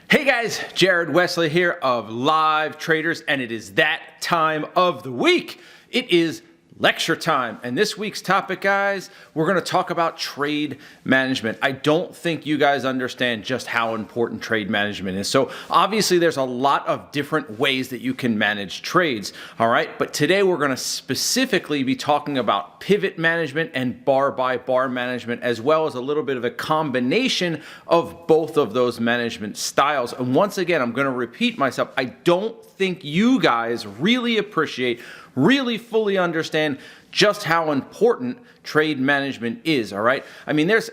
Hey guys, Jared Wesley here of Live Traders, and it is that time of the week. It is lecture time, and this week's topic, guys, we're going to talk about trade management. I don't think you guys understand just how important trade management is. So obviously there's a lot of different ways that you can manage trades, all right? But today we're going to specifically be talking about pivot management and bar by bar management, as well as a little bit of a combination of both of those management styles. And once again, I'm going to repeat myself. I don't think you guys really appreciate, really fully understand just how important trade management is, all right? I mean, there's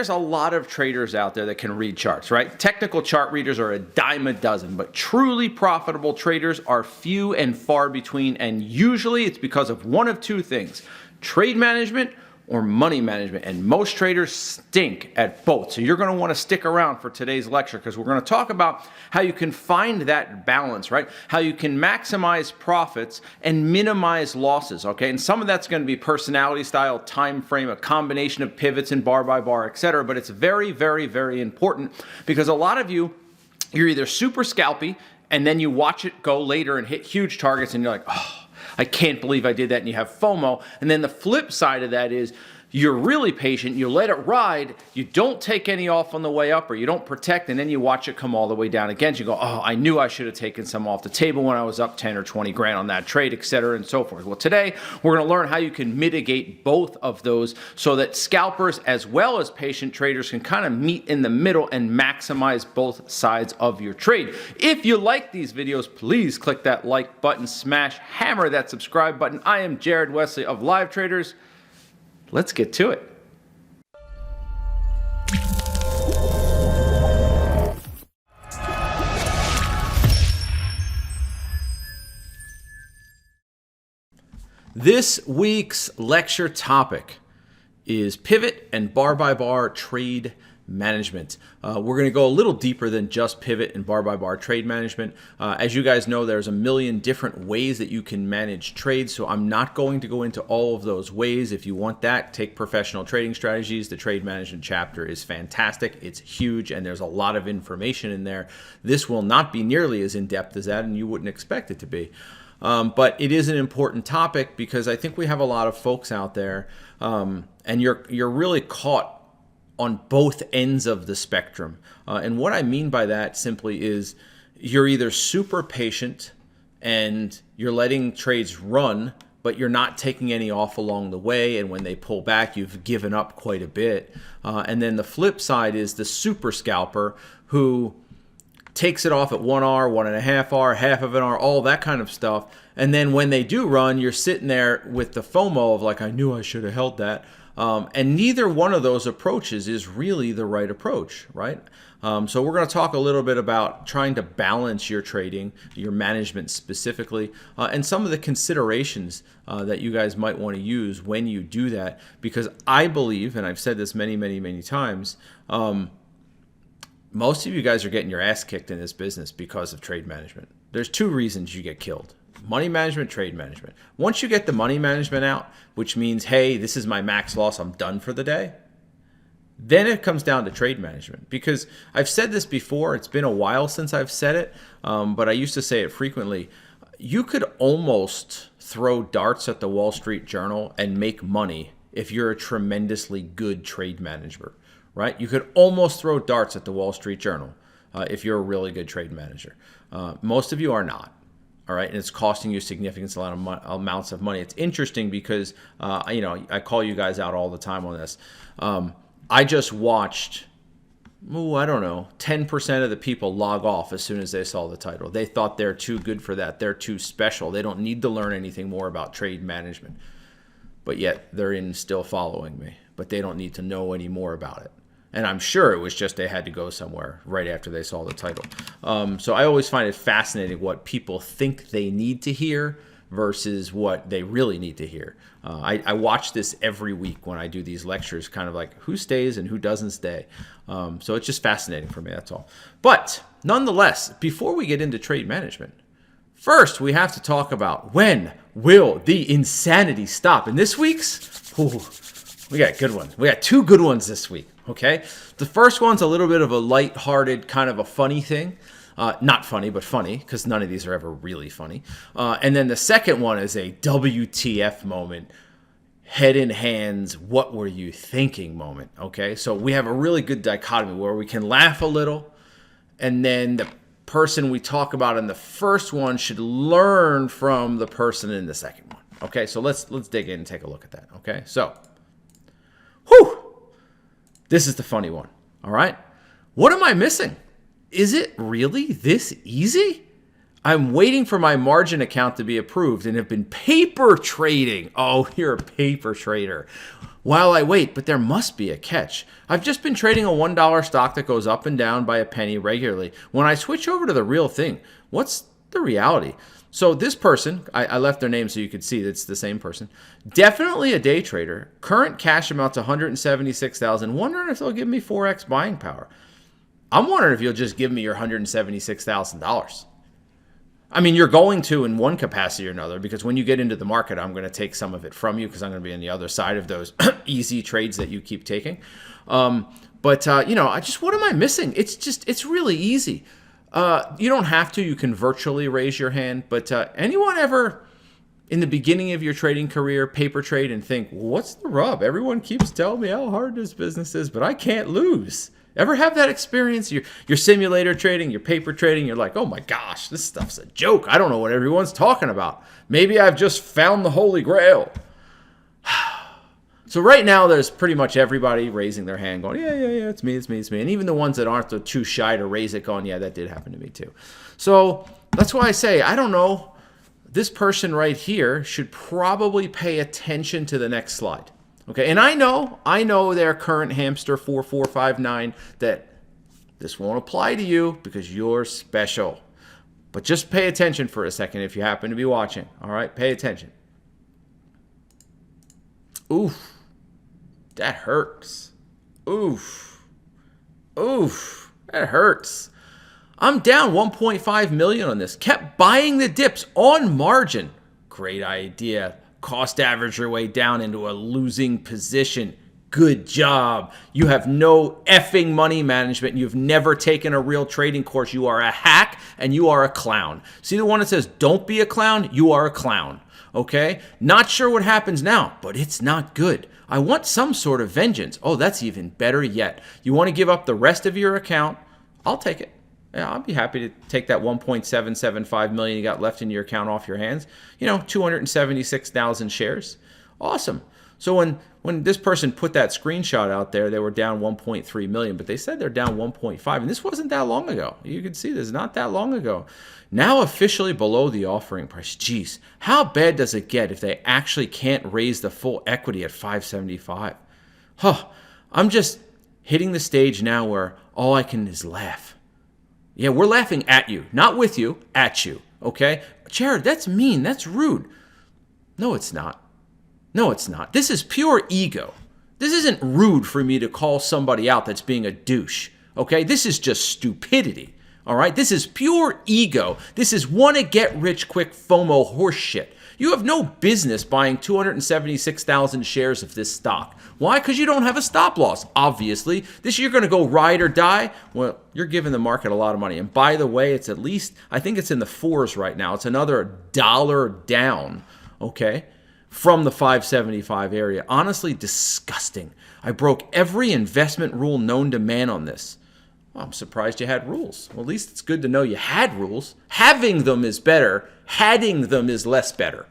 a lot of traders out there that can read charts, right? Technical chart readers are a dime a dozen, but truly profitable traders are few and far between, and usually it's because of one of two things: trade management or money management, and most traders stink at both. So you're going to want to stick around for today's lecture, because we're going to talk about how you can find that balance, right? How you can maximize profits and minimize losses, okay? And some of that's going to be personality style, time frame, a combination of pivots and bar by bar, etc. But it's very, very, very important, because a lot of you're either super scalpy and then you watch it go later and hit huge targets and you're like, oh, I can't believe I did that, and you have FOMO. And then the flip side of that is you're really patient, you let it ride, you don't take any off on the way up, or you don't protect, and then you watch it come all the way down again. You go, oh, I knew I should have taken some off the table when I was up 10 or 20 grand on that trade, etc., and so forth. Well, today we're going to learn how you can mitigate both of those so that scalpers as well as patient traders can kind of meet in the middle and maximize both sides of your trade. If you like these videos, please click that like button, hammer that subscribe button. I am Jared Wesley of Live Traders. Let's get to it. This week's lecture topic is pivot and bar by bar trade management. We're going to go a little deeper than just pivot and bar by bar trade management. As you guys know, there's a million different ways that you can manage trades, so I'm not going to go into all of those ways. If you want that, take Professional Trading Strategies. The trade management chapter is fantastic. It's huge, and there's a lot of information in there. This will not be nearly as in-depth as that, and you wouldn't expect it to be. But it is an important topic, because I think we have a lot of folks out there, and you're really caught on both ends of the spectrum. And what I mean by that simply is you're either super patient and you're letting trades run, but you're not taking any off along the way, and when they pull back, you've given up quite a bit. And then the flip side is the super scalper, who takes it off at 1 hour, 1.5 hour, half of an hour, all that kind of stuff. And then when they do run, you're sitting there with the FOMO of like, I knew I should have held that. And neither one of those approaches is really the right approach, right? So we're going to talk a little bit about trying to balance your trading, your management specifically, and some of the considerations that you guys might want to use when you do that. Because I believe, and I've said this many, many, many times, most of you guys are getting your ass kicked in this business because of trade management. There's two reasons you get killed: money management, trade management. Once you get the money management out, which means, hey, this is my max loss, I'm done for the day, then it comes down to trade management. Because I've said this before, it's been a while since I've said it, but I used to say it frequently. You could almost throw darts at the Wall Street Journal and make money if you're a tremendously good trade manager, right? You could almost throw darts at the Wall Street Journal if you're a really good trade manager. Most of you are not. All right, and it's costing you significant amounts of money. It's interesting because, I call you guys out all the time on this. I just watched, I don't know, 10% of the people log off as soon as they saw the title. They thought they're too good for that. They're too special. They don't need to learn anything more about trade management. But yet they're still following me. But they don't need to know any more about it. And I'm sure it was just they had to go somewhere right after they saw the title. So I always find it fascinating what people think they need to hear versus what they really need to hear. I watch this every week when I do these lectures, kind of like who stays and who doesn't stay. So it's just fascinating for me, that's all. But nonetheless, before we get into trade management, first we have to talk about, when will the insanity stop? And this week's, we got good ones. We got two good ones this week. Okay, the first one's a little bit of a light-hearted, kind of a funny thing. Not funny, but funny, because none of these are ever really funny. And then the second one is a WTF moment, head in hands, what were you thinking moment. Okay, so we have a really good dichotomy where we can laugh a little, and then the person we talk about in the first one should learn from the person in the second one. Okay, so let's dig in and take a look at that. Okay, so, whew. This is the funny one, all right? What am I missing? Is it really this easy? I'm waiting for my margin account to be approved and have been paper trading. Oh, you're a paper trader. While I wait, but there must be a catch. I've just been trading a $1 stock that goes up and down by a penny regularly. When I switch over to the real thing, what's the reality? So this person, I left their name so you could see it's the same person. Definitely a day trader. Current cash amount to $176,000. Wondering if they'll give me 4x buying power. I'm wondering if you'll just give me your $176,000. I mean, you're going to in one capacity or another, because when you get into the market, I'm going to take some of it from you because I'm going to be on the other side of those easy trades that you keep taking. What am I missing? It's really easy. You don't have to. You can virtually raise your hand. But anyone ever in the beginning of your trading career paper trade and think, what's the rub? Everyone keeps telling me how hard this business is, but I can't lose. Ever have that experience? You're simulator trading, you're paper trading. You're like, oh my gosh, this stuff's a joke. I don't know what everyone's talking about. Maybe I've just found the Holy Grail. So right now, there's pretty much everybody raising their hand going, yeah, it's me. And even the ones that aren't too shy to raise it going, yeah, that did happen to me too. So that's why I say, I don't know. This person right here should probably pay attention to the next slide. Okay, and I know their current hamster 4459 that this won't apply to you because you're special. But just pay attention for a second if you happen to be watching. All right, pay attention. Oof. That hurts. Oof. That hurts. I'm down 1.5 million on this. Kept buying the dips on margin. Great idea. Cost average your way down into a losing position. Good job. You have no effing money management. You've never taken a real trading course. You are a hack and you are a clown. See the one that says, don't be a clown? You are a clown. Okay? Not sure what happens now, but it's not good. I want some sort of vengeance. Oh, that's even better yet. You want to give up the rest of your account? I'll take it. Yeah, I'll be happy to take that 1.775 million you got left in your account off your hands. 276,000 shares. Awesome. So when this person put that screenshot out there, they were down 1.3 million, but they said they're down 1.5, and this wasn't that long ago. You can see this, not that long ago. Now officially below the offering price. Jeez, how bad does it get if they actually can't raise the full equity at 575? I'm just hitting the stage now where all I can is laugh. Yeah, we're laughing at you, not with you, at you, okay? Jared, that's mean, that's rude. No, it's not. No, it's not. This is pure ego. This isn't rude for me to call somebody out that's being a douche, okay? This is just stupidity, all right? This is pure ego. This is wanna-get-rich-quick FOMO horseshit. You have no business buying 276,000 shares of this stock. Why? Because you don't have a stop loss, obviously. This year you're going to go ride or die. Well, you're giving the market a lot of money. And by the way, it's at least, I think it's in the 4s right now. It's another $1 down, okay, from the 575 area. Honestly, disgusting. I broke every investment rule known to man on this. Well, I'm surprised you had rules. Well, at least it's good to know you had rules. Having them is better. Having them is less better.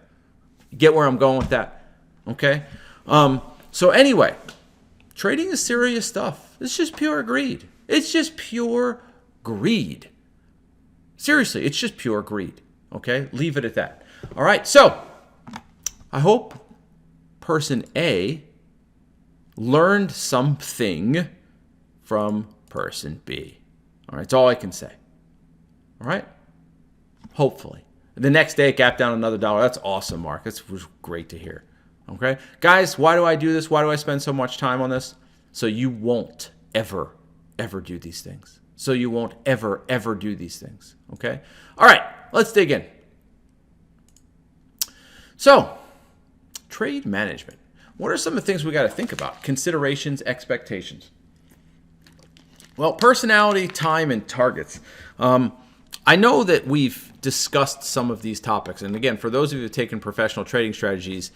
You get where I'm going with that? Okay? So anyway, trading is serious stuff. It's just pure greed. It's just pure greed. Seriously, it's just pure greed. Okay? Leave it at that. All right, so I hope person A learned something from person B. All right, that's all I can say. All right? Hopefully. The next day, it gapped down another $1. That's awesome, Mark. That was great to hear. Okay? Guys, why do I do this? Why do I spend so much time on this? So you won't ever do these things. So you won't ever do these things. Okay? All right, let's dig in. So, trade management. What are some of the things we got to think about? Considerations, expectations. Well, personality, time, and targets. I know that we've discussed some of these topics. And again, for those of you who have taken professional trading strategies,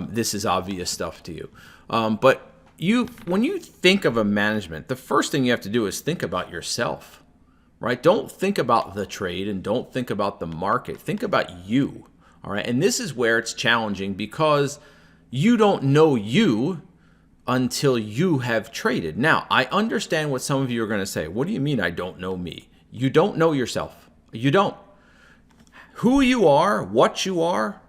this is obvious stuff to you. But when you think of a management, the first thing you have to do is think about yourself, right? Don't think about the trade and don't think about the market. Think about you, all right? And this is where it's challenging because you don't know you until you have traded. Now, I understand what some of you are going to say. What do you mean I don't know me? You don't know yourself. You don't. Who you are, what you are,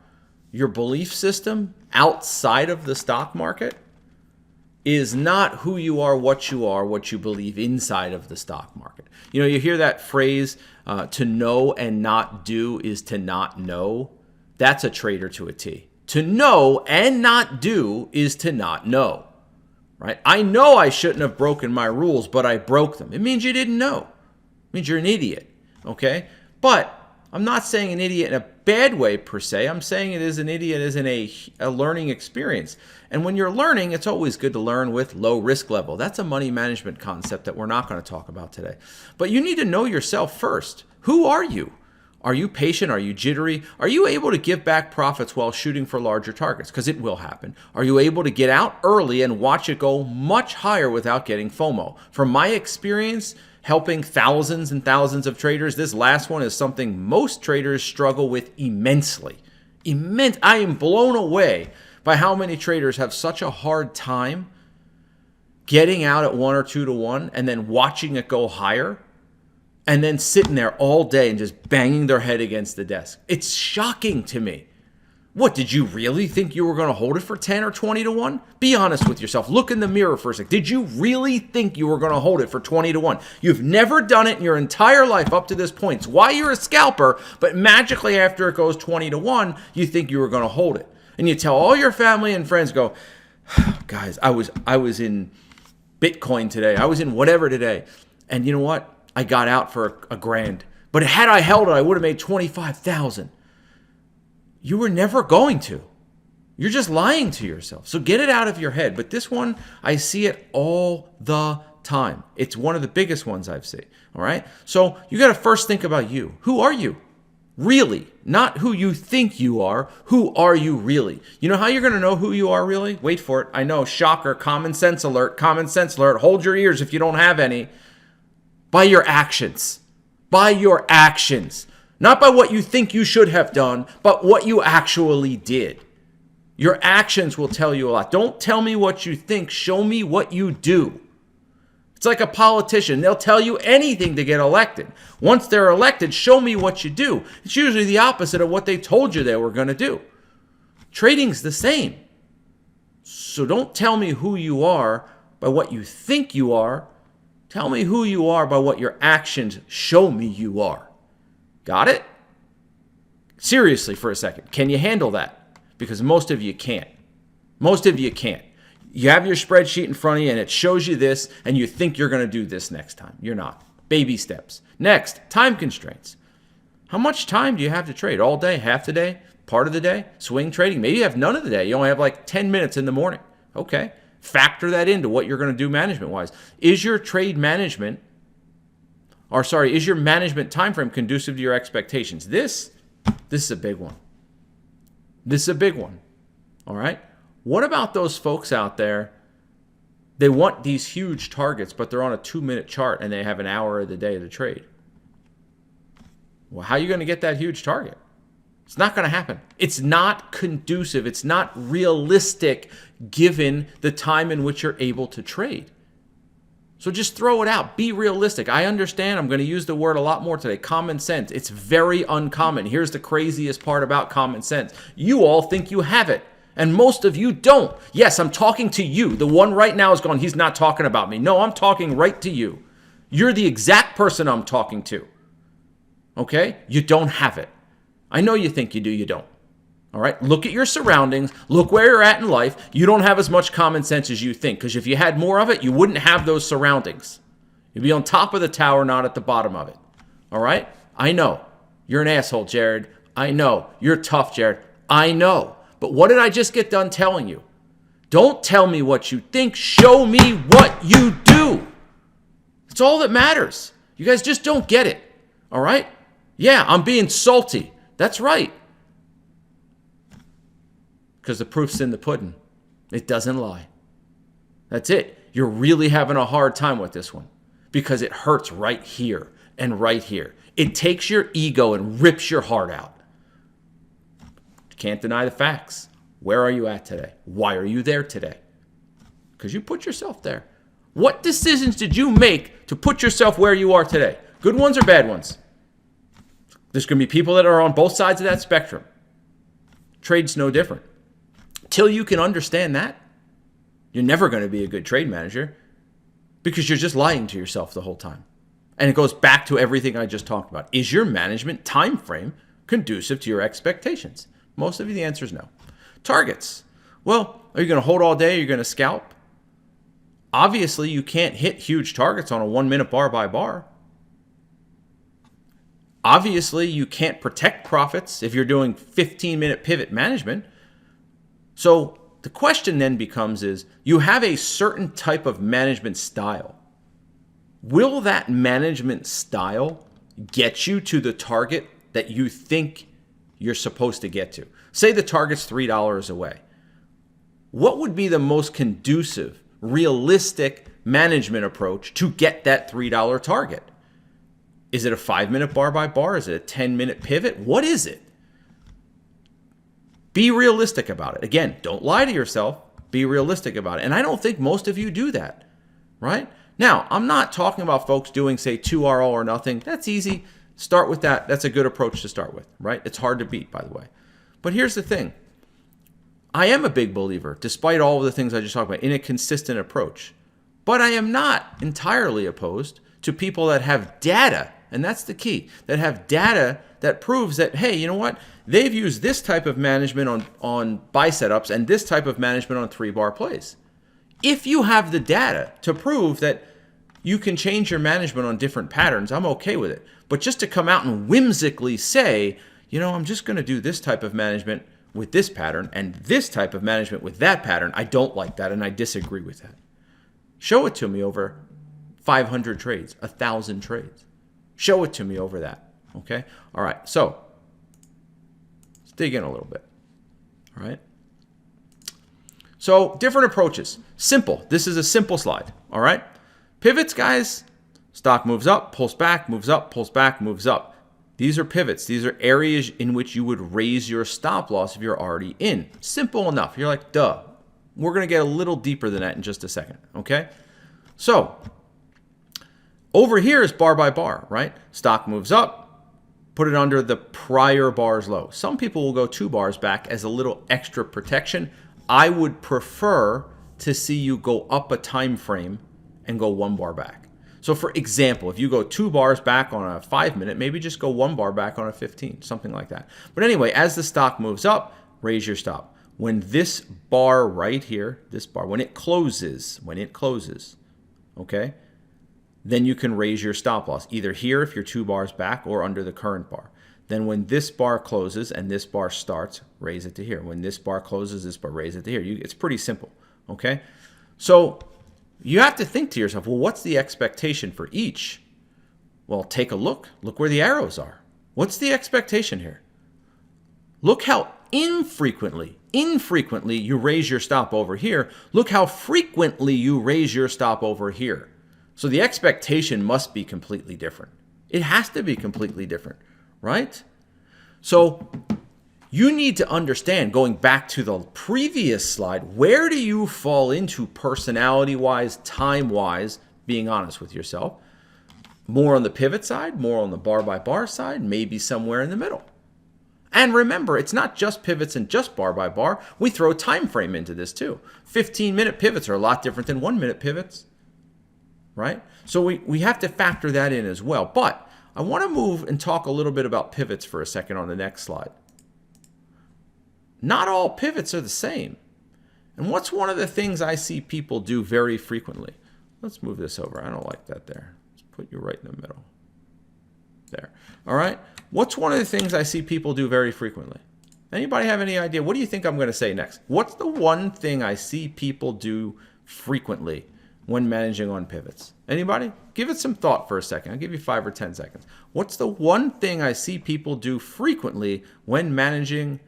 your belief system outside of the stock market is not who you are, what you believe inside of the stock market. You know, you hear that phrase, to know and not do is to not know. That's a trader to a T. To know and not do is to not know. Right? I know I shouldn't have broken my rules, but I broke them. It means you didn't know. It means you're an idiot. Okay? But I'm not saying an idiot in a bad way per se. I'm saying it is an idiot as in a learning experience. And when you're learning, it's always good to learn with low risk level. That's a money management concept that we're not going to talk about today. But you need to know yourself first. Who are you? Are you patient? Are you jittery? Are you able to give back profits while shooting for larger targets? Because it will happen. Are you able to get out early and watch it go much higher without getting FOMO? From my experience, helping thousands and thousands of traders, this last one is something most traders struggle with immensely. I am blown away by how many traders have such a hard time getting out at 1 or 2 to 1 and then watching it go higher. And then sitting there all day and just banging their head against the desk. It's shocking to me. What, did you really think you were going to hold it for 10 or 20 to 1? Be honest with yourself. Look in the mirror for a second. Did you really think you were going to hold it for 20 to 1? You've never done it in your entire life up to this point. It's why you're a scalper, but magically after it goes 20 to 1, you think you were going to hold it. And you tell all your family and friends, go, guys, I was in Bitcoin today. I was in whatever today. And you know what? I got out for $1,000. But had I held it, I would have made $25,000. You were never going to. You're just lying to yourself. So get it out of your head. But this one, I see it all the time. It's one of the biggest ones I've seen. All right? So you got to first think about you. Who are you? Really? Not who you think you are. Who are you really? You know how you're going to know who you are really? Wait for it. I know. Shocker. Common sense alert. Common sense alert. Hold your ears if you don't have any. By your actions. By your actions. Not by what you think you should have done, but what you actually did. Your actions will tell you a lot. Don't tell me what you think. Show me what you do. It's like a politician. They'll tell you anything to get elected. Once they're elected, show me what you do. It's usually the opposite of what they told you they were going to do. Trading's the same. So don't tell me who you are by what you think you are. Tell me who you are by what your actions show me you are. Got it? Seriously for a second. Can you handle that? Because most of you can't. Most of you can't. You have your spreadsheet in front of you and it shows you this and you think you're going to do this next time. You're not. Baby steps. Next, time constraints. How much time do you have to trade? All day? Half the day? Part of the day? Swing trading? Maybe you have none of the day. You only have like 10 minutes in the morning. Okay. Factor that into what you're going to do management-wise. Is your management time frame conducive to your expectations? This is a big one. This is a big one. All right? What about those folks out there? They want these huge targets, but they're on a 2-minute chart and they have an hour of the day to trade. Well, how are you going to get that huge target? It's not going to happen. It's not conducive. It's not realistic given the time in which you're able to trade. So just throw it out. Be realistic. I understand. I'm going to use the word a lot more today. Common sense. It's very uncommon. Here's the craziest part about common sense. You all think you have it, and most of you don't. Yes, I'm talking to you. The one right now is going, he's not talking about me. No, I'm talking right to you. You're the exact person I'm talking to. Okay? You don't have it. I know you think you do, you don't. All right? Look at your surroundings. Look where you're at in life. You don't have as much common sense as you think, because if you had more of it, you wouldn't have those surroundings. You'd be on top of the tower, not at the bottom of it. All right? I know. You're an asshole, Jared. I know. You're tough, Jared. I know. But what did I just get done telling you? Don't tell me what you think. Show me what you do. That's all that matters. You guys just don't get it. All right? Yeah, I'm being salty. That's right. Because the proof's in the pudding. It doesn't lie. That's it. You're really having a hard time with this one because it hurts right here and right here. It takes your ego and rips your heart out. You can't deny the facts. Where are you at today? Why are you there today? Because you put yourself there. What decisions did you make to put yourself where you are today? Good ones or bad ones? There's going to be people that are on both sides of that spectrum. Trade's no different. Till you can understand that, you're never going to be a good trade manager because you're just lying to yourself the whole time. And it goes back to everything I just talked about. Is your management time frame conducive to your expectations? Most of you, the answer is no. Targets. Well, are you going to hold all day? Are you going to scalp? Obviously, you can't hit huge targets on a 1 minute bar by bar. Obviously, you can't protect profits if you're doing 15-minute pivot management. So the question then becomes is, you have a certain type of management style. Will that management style get you to the target that you think you're supposed to get to? Say the target's $3 away. What would be the most conducive, realistic management approach to get that $3 target? Is it a 5-minute bar by bar? Is it a 10-minute pivot? What is it? Be realistic about it. Again, don't lie to yourself. Be realistic about it. And I don't think most of you do that, right? Now, I'm not talking about folks doing, say, 2RL or nothing. That's easy. Start with that. That's a good approach to start with, right? It's hard to beat, by the way. But here's the thing. I am a big believer, despite all of the things I just talked about, in a consistent approach. But I am not entirely opposed to people that have data, and that's the key, that have data that proves that, hey, you know what? They've used this type of management on buy setups and this type of management on 3-bar plays. If you have the data to prove that you can change your management on different patterns, I'm okay with it. But just to come out and whimsically say, you know, I'm just going to do this type of management with this pattern and this type of management with that pattern, I don't like that and I disagree with that. Show it to me over 500 trades, 1,000 trades. Show it to me over that, okay? All right, so let's dig in a little bit, all right? So different approaches. Simple. This is a simple slide, all right? Pivots, guys. Stock moves up, pulls back, moves up, pulls back, moves up. These are pivots. These are areas in which you would raise your stop loss if you're already in. Simple enough. You're like, duh. We're going to get a little deeper than that in just a second, okay? So over here is bar by bar, right? Stock moves up, put it under the prior bar's low. Some people will go 2 bars back as a little extra protection. I would prefer to see you go up a time frame and go 1 bar back. So for example, if you go 2 bars back on a 5-minute, maybe just go 1 bar back on a 15, something like that. But anyway, as the stock moves up, raise your stop. When this bar right here, this bar, when it closes, okay, then you can raise your stop loss, either here if you're 2 bars back or under the current bar. Then when this bar closes and this bar starts, raise it to here. When this bar closes, this bar, raise it to here. It's pretty simple, okay? So you have to think to yourself, well, what's the expectation for each? Well, take a look. Look where the arrows are. What's the expectation here? Look how infrequently you raise your stop over here. Look how frequently you raise your stop over here. So the expectation must be completely different. It has to be completely different, right? So you need to understand, going back to the previous slide, where do you fall into personality-wise, time-wise, being honest with yourself? More on the pivot side, more on the bar-by-bar side, maybe somewhere in the middle. And remember, it's not just pivots and just bar-by-bar. We throw time frame into this too. 15-minute pivots are a lot different than 1-minute pivots, right? So we have to factor that in as well. But I want to move and talk a little bit about pivots for a second on the next slide. Not all pivots are the same. And what's one of the things I see people do very frequently? Let's move this over. I don't like that there. Let's put you right in the middle. There. All right. What's one of the things I see people do very frequently? Anybody have any idea? What do you think I'm going to say next? What's the one thing I see people do frequently when managing on pivots? Anybody? Give it some thought for a second. I'll give you 5 or 10 seconds. What's the one thing I see people do frequently when managing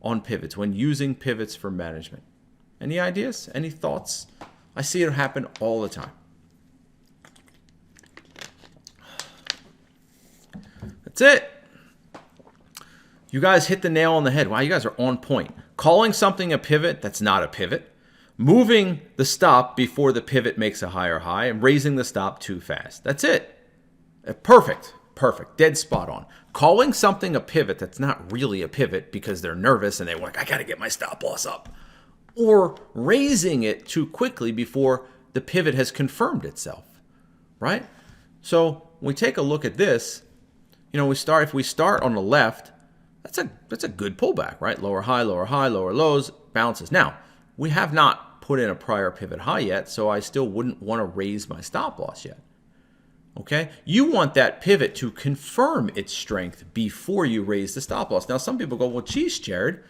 on pivots, when using pivots for management? Any ideas? Any thoughts? I see it happen all the time. That's it. You guys hit the nail on the head. Wow, you guys are on point. Calling something a pivot that's not a pivot. Moving the stop before the pivot makes a higher high and raising the stop too fast. That's it. Perfect. Perfect. Dead spot on. Calling something a pivot that's not really a pivot because they're nervous and they're like, I got to get my stop loss up. Or raising it too quickly before the pivot has confirmed itself. Right? So when we take a look at this, if we start on the left, that's a good pullback, right? Lower high, lower lows, bounces. Now, we have not put in a prior pivot high yet, so I still wouldn't want to raise my stop loss yet. Okay? You want that pivot to confirm its strength before you raise the stop loss. Now, some people go, well, geez, Jared,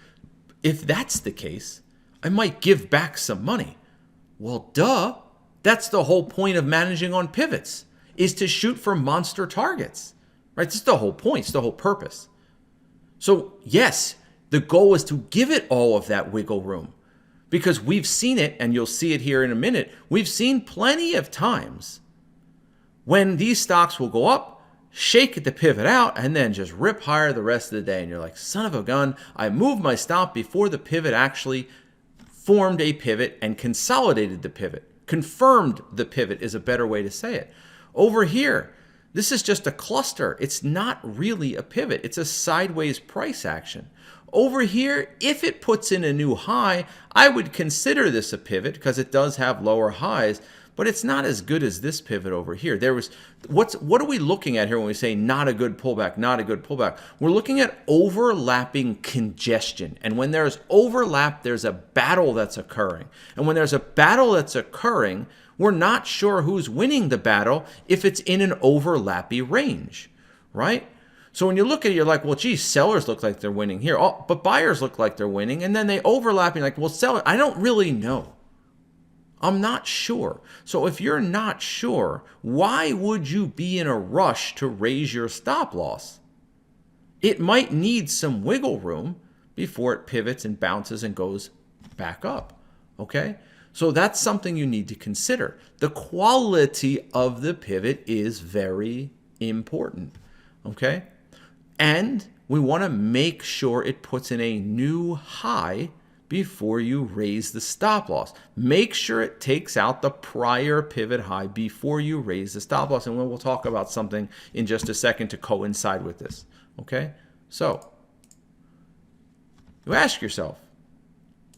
if that's the case, I might give back some money. Well, duh. That's the whole point of managing on pivots, is to shoot for monster targets. Right? This is the whole point. It's the whole purpose. So, yes, the goal is to give it all of that wiggle room because we've seen it, and you'll see it here in a minute. We've seen plenty of times when these stocks will go up, shake the pivot out, and then just rip higher the rest of the day. And you're like, son of a gun, I moved my stop before the pivot actually formed a pivot and consolidated the pivot. Confirmed the pivot is a better way to say it. Over here, this is just a cluster. It's not really a pivot. It's a sideways price action. Over here, if it puts in a new high, I would consider this a pivot because it does have lower highs, but it's not as good as this pivot over here. What are we looking at here when we say not a good pullback, not a good pullback? We're looking at overlapping congestion. And when there's overlap, there's a battle that's occurring. And when there's a battle that's occurring, we're not sure who's winning the battle if it's in an overlappy range, right? So when you look at it, you're like, well, geez, sellers look like they're winning here, but buyers look like they're winning. And then they overlap and you're like, well, seller, I don't really know. I'm not sure. So if you're not sure, why would you be in a rush to raise your stop loss? It might need some wiggle room before it pivots and bounces and goes back up, okay? So that's something you need to consider. The quality of the pivot is very important, okay? And we want to make sure it puts in a new high before you raise the stop loss. Make sure it takes out the prior pivot high before you raise the stop loss. And we'll talk about something in just a second to coincide with this, okay? So you ask yourself,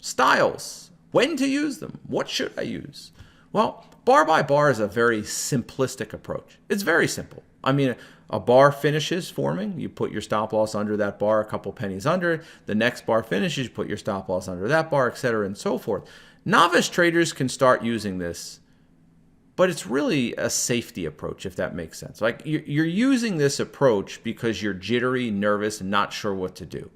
styles, when to use them? What should I use? Well, bar by bar is a very simplistic approach. It's very simple. I mean, a bar finishes forming, you put your stop loss under that bar, a couple pennies under. The next bar finishes, you put your stop loss under that bar, etc., and so forth. Novice traders can start using this, but it's really a safety approach, if that makes sense. Like you're using this approach because you're jittery, nervous, and not sure what to do.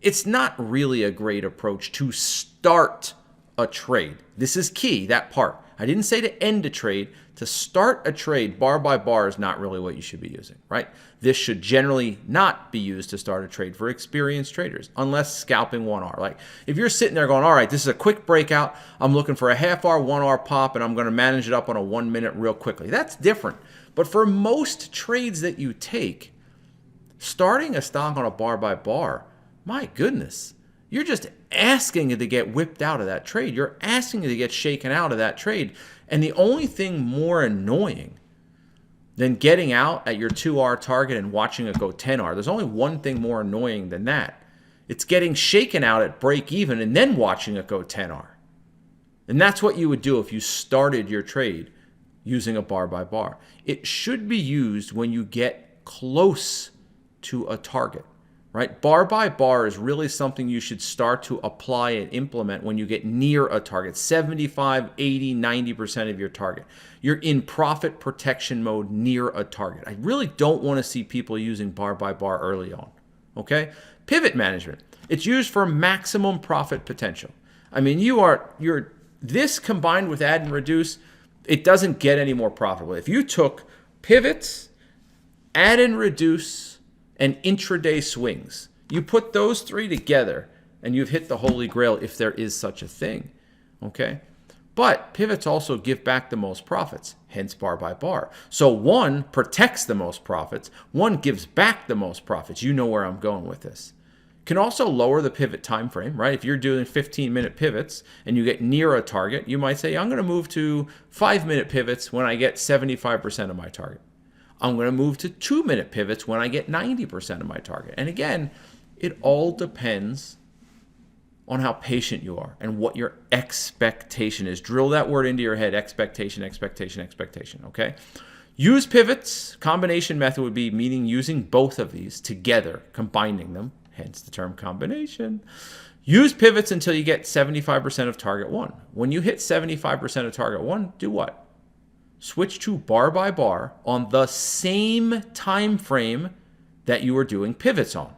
It's not really a great approach to start a trade. This is key, that part. I didn't say to end a trade. To start a trade bar by bar is not really what you should be using, right? This should generally not be used to start a trade for experienced traders, unless scalping 1R. Like if you're sitting there going, all right, this is a quick breakout. I'm looking for a half hour, 1R pop, and I'm going to manage it up on a 1 minute real quickly. That's different. But for most trades that you take, starting a stock on a bar by bar, my goodness, you're just asking it to get whipped out of that trade. You're asking it to get shaken out of that trade. And the only thing more annoying than getting out at your 2R target and watching it go 10R, there's only one thing more annoying than that. It's getting shaken out at break even and then watching it go 10R. And that's what you would do if you started your trade using a bar by bar. It should be used when you get close to a target. Right? Bar by bar is really something you should start to apply and implement when you get near a target, 75, 80, 90% of your target. You're in profit protection mode near a target. I really don't want to see people using bar by bar early on. Okay? Pivot management. It's used for maximum profit potential. I mean, this combined with add and reduce, It doesn't get any more profitable. If you took pivots, add and reduce, and intraday swings, you put those three together and you've hit the holy grail if there is such a thing, okay? But pivots also give back the most profits, hence bar by bar. So one protects the most profits, one gives back the most profits. You know where I'm going with this. Can also lower the pivot time frame, right? If you're doing 15-minute pivots and you get near a target, you might say, I'm going to move to 5-minute pivots when I get 75% of my target. I'm going to move to 2-minute pivots when I get 90% of my target. And again, it all depends on how patient you are and what your expectation is. Drill that word into your head, expectation, expectation, expectation, okay? Use pivots. Combination method would be meaning using both of these together, combining them, hence the term combination. Use pivots until you get 75% of target one. When you hit 75% of target one, do what? Switch to bar by bar on the same time frame that you were doing pivots on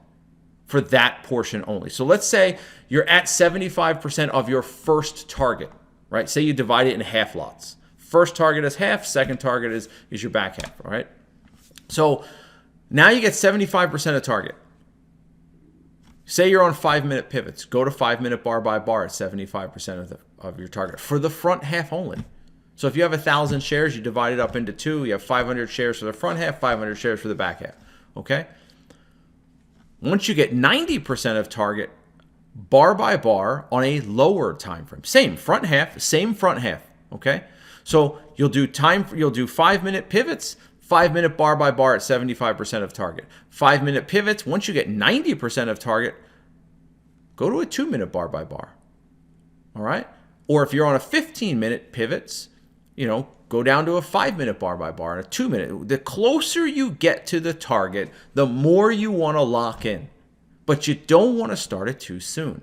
for that portion only. So let's say you're at 75% of your first target, right? Say you divide it in half lots. First target is half, second target is your back half, all right? So now you get 75% of target. Say you're on 5-minute pivots. Go to 5-minute bar by bar at 75% of your target for the front half only. So if you have 1,000 shares, you divide it up into two. You have 500 shares for the front half, 500 shares for the back half, okay? Once you get 90% of target, bar by bar on a lower time frame. Same front half, okay? So you'll do 5-minute pivots, 5-minute bar by bar at 75% of target. 5-minute pivots, once you get 90% of target, go to a 2-minute bar by bar. All right? Or if you're on a 15-minute pivots, go down to a 5-minute bar by bar and a 2-minute. The closer you get to the target, the more you want to lock in. But you don't want to start it too soon.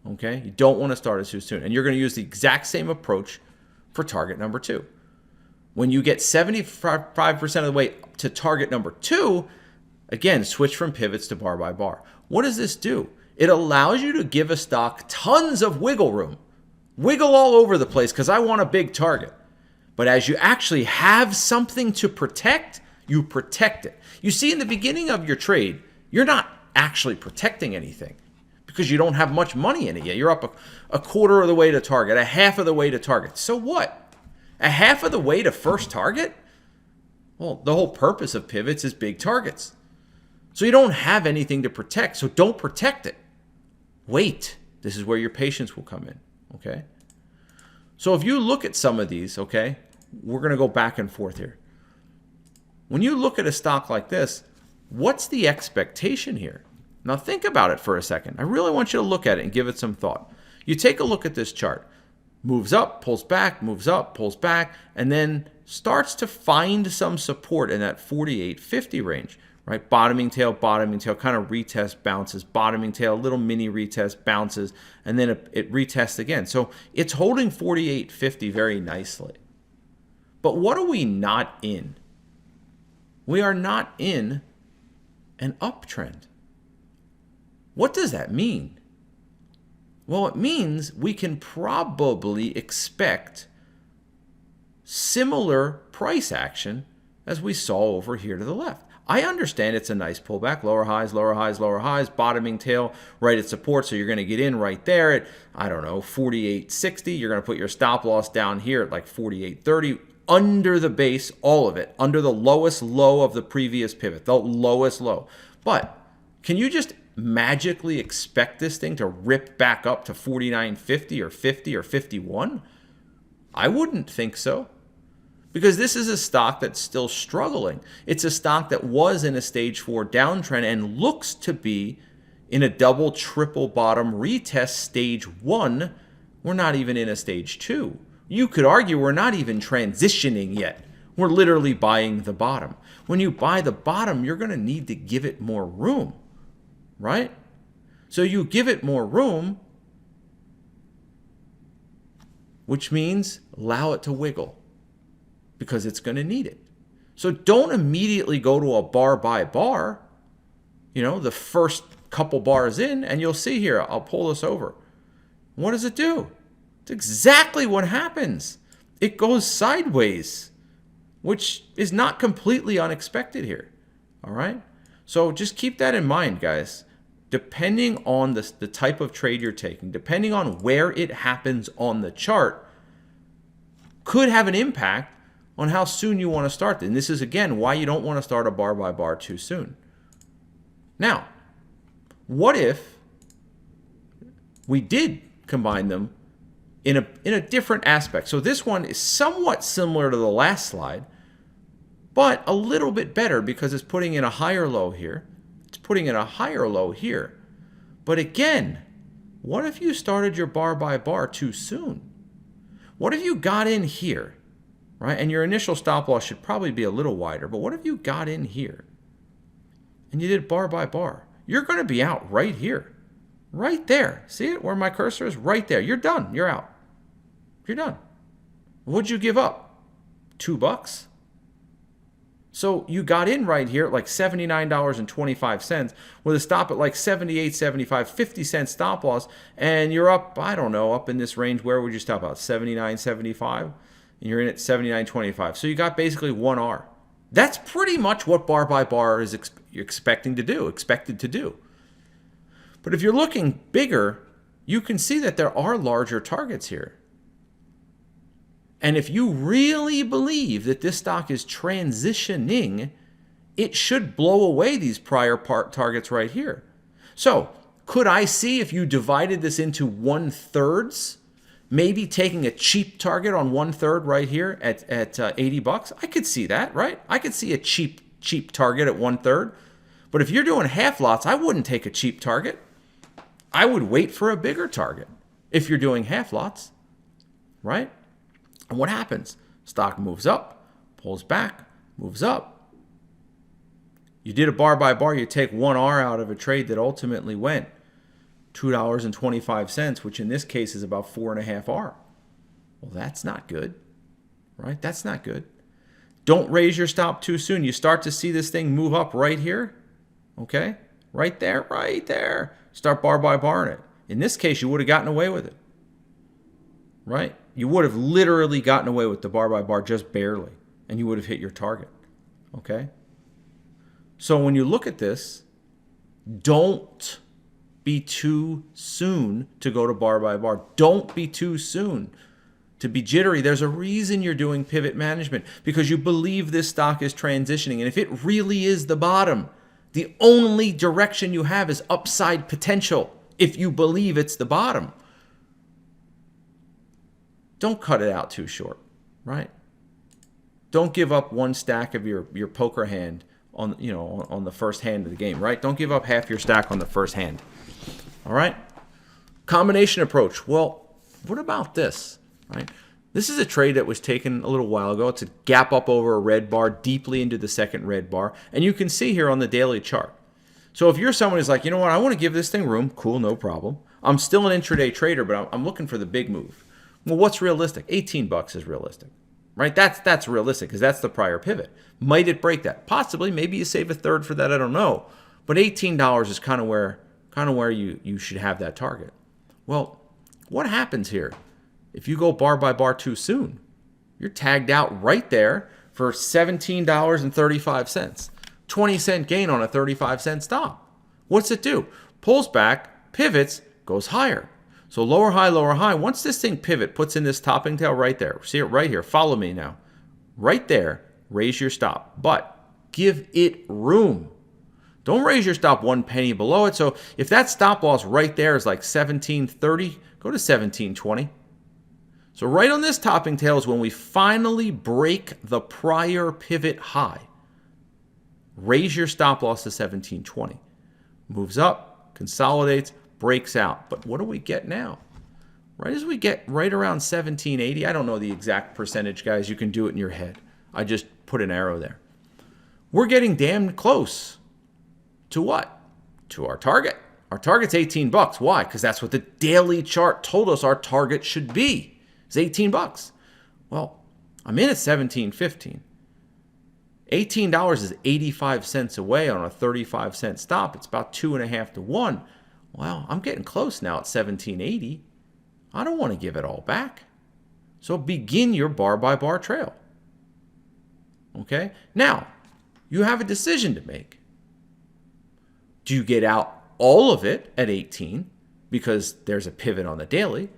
Okay? You don't want to start it too soon. And you're going to use the exact same approach for target number 2. When you get 75% of the way to target number 2, again, switch from pivots to bar by bar. What does this do? It allows you to give a stock tons of wiggle room. Wiggle all over the place because I want a big target. But as you actually have something to protect, you protect it. You see, in the beginning of your trade, you're not actually protecting anything because you don't have much money in it yet. You're up a quarter of the way to target, a half of the way to target. So what? A half of the way to first target? Well, the whole purpose of pivots is big targets. So you don't have anything to protect, so don't protect it. Wait. This is where your patience will come in, okay? So if you look at some of these, okay, we're going to go back and forth here. When you look at a stock like this, what's the expectation here? Now think about it for a second. I really want you to look at it and give it some thought. You take a look at this chart. Moves up, pulls back, moves up, pulls back, and then starts to find some support in that 48.50 range, right? Bottoming tail, kind of retest, bounces, bottoming tail, little mini retest, bounces, and then it retests again. So it's holding 48.50 very nicely. But what are we not in? We are not in an uptrend. What does that mean? Well, it means we can probably expect similar price action as we saw over here to the left. I understand it's a nice pullback, lower highs, lower highs, lower highs, bottoming tail right at support. So you're going to get in right there at, 48.60. You're going to put your stop loss down here at like 48.30 under the base, all of it, under the lowest low of the previous pivot, the lowest low. But can you just magically expect this thing to rip back up to 49.50 or 50 or 51? I wouldn't think so. Because this is a stock that's still struggling. It's a stock that was in a stage 4 downtrend and looks to be in a double, triple bottom retest stage 1. We're not even in a stage 2. You could argue we're not even transitioning yet. We're literally buying the bottom. When you buy the bottom, you're going to need to give it more room. Right? So you give it more room, which means allow it to wiggle because it's going to need it. So don't immediately go to a bar by bar, the first couple bars in, and you'll see here, I'll pull this over. What does it do? It's exactly what happens. it goes sideways, which is not completely unexpected here. All right? So just keep that in mind, guys. Depending on the type of trade you're taking, depending on where it happens on the chart, could have an impact on how soon you want to start. And this is, again, why you don't want to start a bar by bar too soon. Now, what if we did combine them in a different aspect? So this one is somewhat similar to the last slide, but a little bit better because it's putting in a higher low here. It's putting in a higher low here. But again, what if you started your bar by bar too soon? What if you got in here, right? And your initial stop loss should probably be a little wider, but what if you got in here and you did bar by bar? You're going to be out right here, right there. See it where my cursor is? Right there. You're done. You're out. You're done. What'd you give up? $2? So you got in right here at like $79.25 with a stop at like 78.75, 50 cent stop loss, and you're up, I don't know, up in this range. Where would you stop out? 79.75, and you're in at 79.25. So you got basically 1R. That's pretty much what bar by bar is expected to do. But if you're looking bigger, you can see that there are larger targets here. And if you really believe that this stock is transitioning, it should blow away these prior targets right here. So could I see, if you divided this into 1/3, maybe taking a cheap target on 1/3 right here at $80? I could see that, right? I could see a cheap target at 1/3. But if you're doing half lots, I wouldn't take a cheap target. I would wait for a bigger target if you're doing half lots, right? And what happens? Stock moves up, pulls back, moves up. You did a bar by bar, you take 1R out of a trade that ultimately went $2.25, which in this case is about 4.5R. Well, that's not good, right? That's not good. Don't raise your stop too soon. You start to see this thing move up right here, okay? Right there, right there. Start bar by bar in it. In this case, you would have gotten away with it, right? You would have literally gotten away with the bar by bar just barely, and you would have hit your target, okay? So when you look at this, don't be too soon to go to bar by bar. Don't be too soon to be jittery. There's a reason you're doing pivot management, because you believe this stock is transitioning. And if it really is the bottom, the only direction you have is upside potential if you believe it's the bottom. Don't cut it out too short, right? Don't give up one stack of your poker hand on the first hand of the game, right? Don't give up half your stack on the first hand. All right? Combination approach. Well, what about this, right? This is a trade that was taken a little while ago. It's a gap up over a red bar deeply into the second red bar. And you can see here on the daily chart. So if you're someone who's like, you know what, I want to give this thing room, cool, no problem. I'm still an intraday trader, but I'm looking for the big move. Well, what's realistic? $18 is realistic, right? That's realistic because that's the prior pivot. Might it break that? Possibly. Maybe you save a third for that. I don't know. But $18 is kind of where you should have that target. Well, what happens here if you go bar by bar too soon? You're tagged out right there for $17.35. 20-cent gain on a 35-cent stop. What's it do? Pulls back, pivots, goes higher. So lower high, lower high. Once this thing pivot, puts in this topping tail right there. See it right here. Follow me now. Right there, raise your stop. But give it room. Don't raise your stop 1 penny below it. So if that stop loss right there is like 17.30, go to 17.20. So right on this topping tail is when we finally break the prior pivot high. Raise your stop loss to 17.20. Moves up, consolidates, breaks out. But what do we get now? Right as we get right around 17.80, I don't know the exact percentage, guys. You can do it in your head. I just put an arrow there. We're getting damn close to what? To our target. Our target's $18. Why? Because that's what the daily chart told us our target should be. It's $18. Well, I'm in at 17.15. $18 is 85 cents away on a 35-cent stop. It's about 2.5 to 1. Well, I'm getting close now at 17.80. I don't want to give it all back. So begin your bar by bar trail. Okay? Now, you have a decision to make. Do you get out all of it at 18 because there's a pivot on the daily?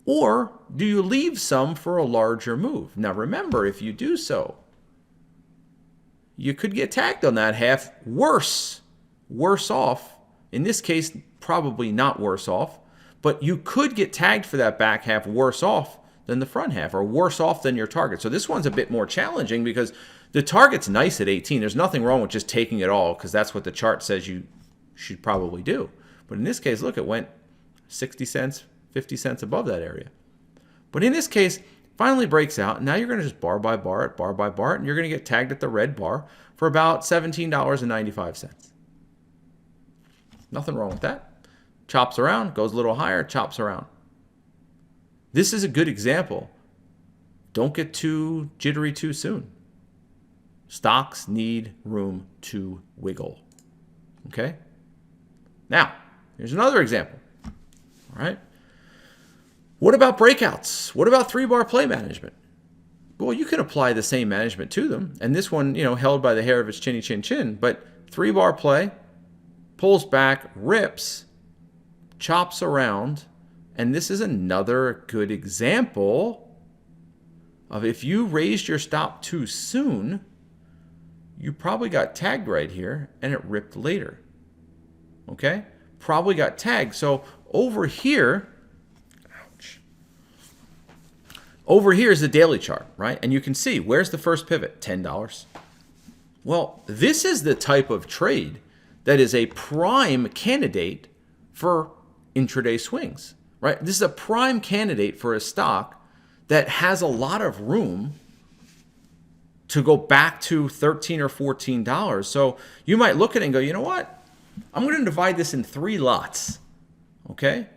Or do you leave some for a larger move? Now remember, if you do so, you could get tagged on that half worse off. In this case, probably not worse off, but you could get tagged for that back half worse off than the front half, or worse off than your target. So this one's a bit more challenging because the target's nice at 18. There's nothing wrong with just taking it all because that's what the chart says you should probably do. But in this case, look, it went 60 cents, 50 cents above that area. But in this case, finally breaks out. And now you're going to just bar by bar it, and you're going to get tagged at the red bar for about $17.95. Nothing wrong with that. Chops around, goes a little higher, chops around. This is a good example. Don't get too jittery too soon. Stocks need room to wiggle. Okay? Now, here's another example. All right? What about breakouts? What about 3-bar play management? Well, you can apply the same management to them. And this one, held by the hair of its chinny chin chin. But 3-bar play, pulls back, rips, chops around. And this is another good example of if you raised your stop too soon, you probably got tagged right here and it ripped later. Okay? Probably got tagged. So over here, over here is the daily chart, right? And you can see, where's the first pivot? $10. Well, this is the type of trade that is a prime candidate for intraday swings, right? This is a prime candidate for a stock that has a lot of room to go back to $13 or $14. So you might look at it and go, you know what? I'm going to divide this in 3 lots, okay?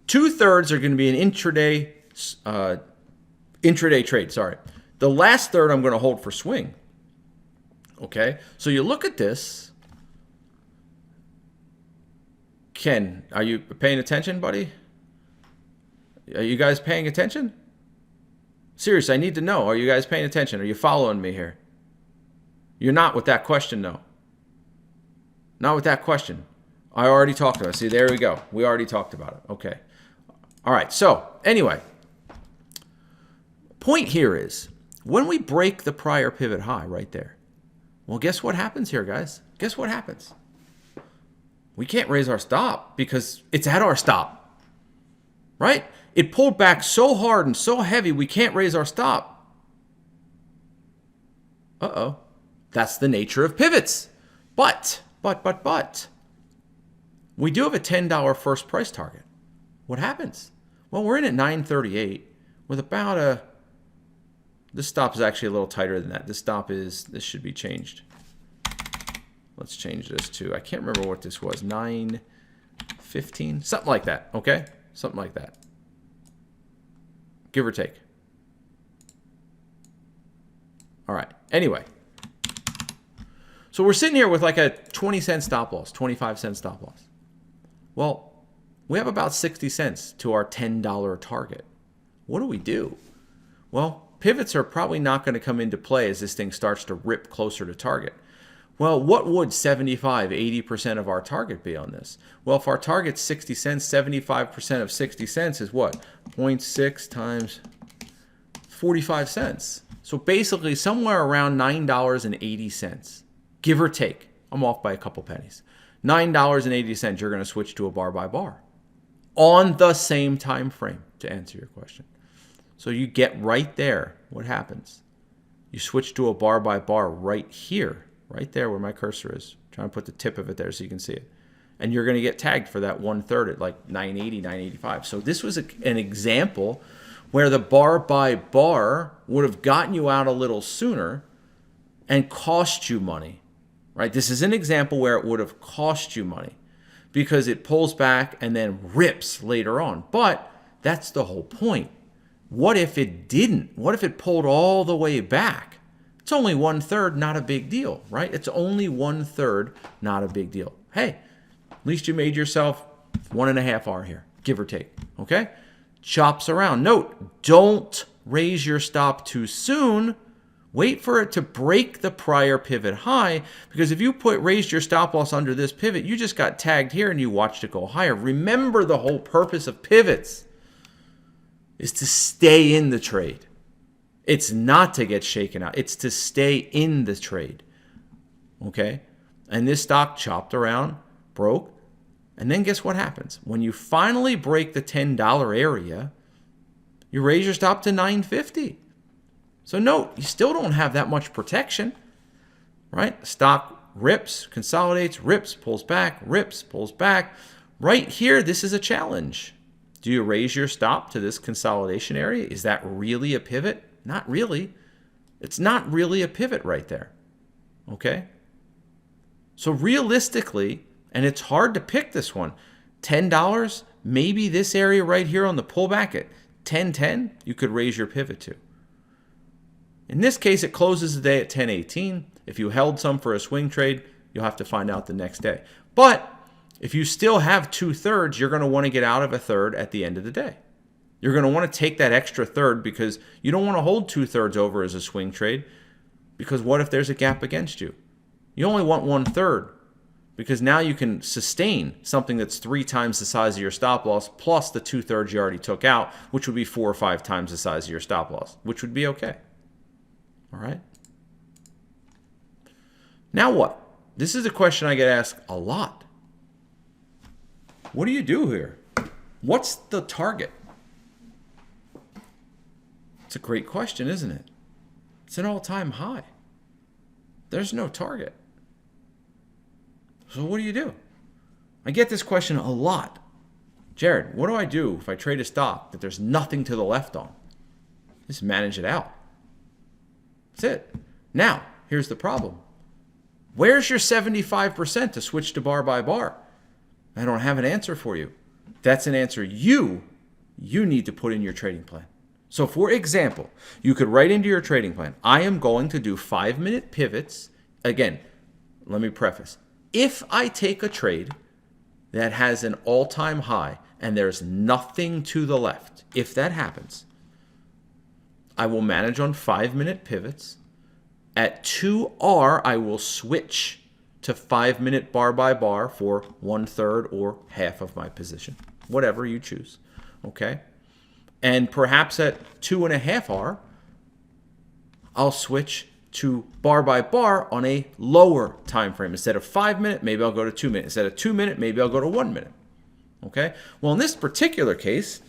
2/3 are going to be an intraday trade, sorry. The last third I'm going to hold for swing. Okay? So you look at this. Ken, are you paying attention, buddy? Are you guys paying attention? Seriously, I need to know. Are you guys paying attention? Are you following me here? You're not with that question, though. Not with that question. I already talked about it. See, there we go. We already talked about it. Okay. All right. So, anyway. Point here is, when we break the prior pivot high right there, well, guess what happens here, guys? Guess what happens? We can't raise our stop because it's at our stop, right? It pulled back so hard and so heavy, we can't raise our stop. Uh-oh. That's the nature of pivots. But, we do have a $10 first price target. What happens? Well, we're in at 938 with about a... This stop is actually a little tighter than that. This should be changed. Let's change this to, I can't remember what this was, 915, something like that, okay? Something like that. Give or take. All right, anyway. So we're sitting here with like a 20-cent stop loss, 25-cent stop loss. Well, we have about 60 cents to our $10 target. What do? Well, pivots are probably not going to come into play as this thing starts to rip closer to target. Well, what would 75, 80% of our target be on this? Well, if our target's 60 cents, 75% of 60 cents is what? 0.6 times 45 cents. So basically somewhere around $9.80, give or take. I'm off by a couple pennies. $9.80 you're going to switch to a bar by bar on the same time frame, to answer your question. So you get right there. What happens? You switch to a bar by bar right here, right there where my cursor is. I'm trying to put the tip of it there so you can see it. And you're going to get tagged for that 1/3 at like 980, 985. So this was an example where the bar by bar would have gotten you out a little sooner and cost you money, right? This is an example where it would have cost you money because it pulls back and then rips later on. But that's the whole point. What if it didn't? What if it pulled all the way back? It's only 1/3, not a big deal, right? It's only 1/3, not a big deal. Hey, at least you made yourself 1.5 R here, give or take, okay? chops around. Note, don't raise your stop too soon. Wait for it to break the prior pivot high, because if you raised your stop loss under this pivot, you just got tagged here and you watched it go higher. Remember, the whole purpose of pivots is to stay in the trade. It's not to get shaken out. It's to stay in the trade. Okay? And this stock chopped around, broke, and then guess what happens? When you finally break the $10 area, you raise your stop to $9.50. So note, you still don't have that much protection, right? Stock rips, consolidates, rips, pulls back, rips, pulls back. Right here, this is a challenge. Do you raise your stop to this consolidation area? Is that really a pivot? Not really. It's not really a pivot right there, okay? So realistically, and it's hard to pick this one, $10, maybe this area right here on the pullback at 10.10, you could raise your pivot to. In this case, it closes the day at 10.18. If you held some for a swing trade, you'll have to find out the next day. But if you still have 2/3, you're going to want to get out of a third at the end of the day. You're going to want to take that extra third, because you don't want to hold 2/3 over as a swing trade, because what if there's a gap against you? You only want 1/3, because now you can sustain something that's 3 times the size of your stop loss plus the 2/3 you already took out, which would be 4 or 5 times the size of your stop loss, which would be okay. All right. Now what? This is a question I get asked a lot. What do you do here? What's the target? It's a great question, isn't it? It's an all-time high. There's no target. So what do you do? I get this question a lot. Jared, what do I do if I trade a stock that there's nothing to the left on? Just manage it out. That's it. Now, here's the problem. Where's your 75% to switch to bar by bar? I don't have an answer for you. That's an answer you need to put in your trading plan. So for example, you could write into your trading plan, I am going to do 5-minute pivots. Again, let me preface. If I take a trade that has an all-time high and there's nothing to the left, if that happens, I will manage on 5-minute pivots. At 2R, I will switch to 5-minute bar by bar for 1/3 or half of my position, whatever you choose, okay? And perhaps at 2.5R, I'll switch to bar by bar on a lower time frame. Instead of 5-minute, maybe I'll go to 2 minutes. Instead of 2 minute, maybe I'll go to 1 minute, okay? Well, in this particular case,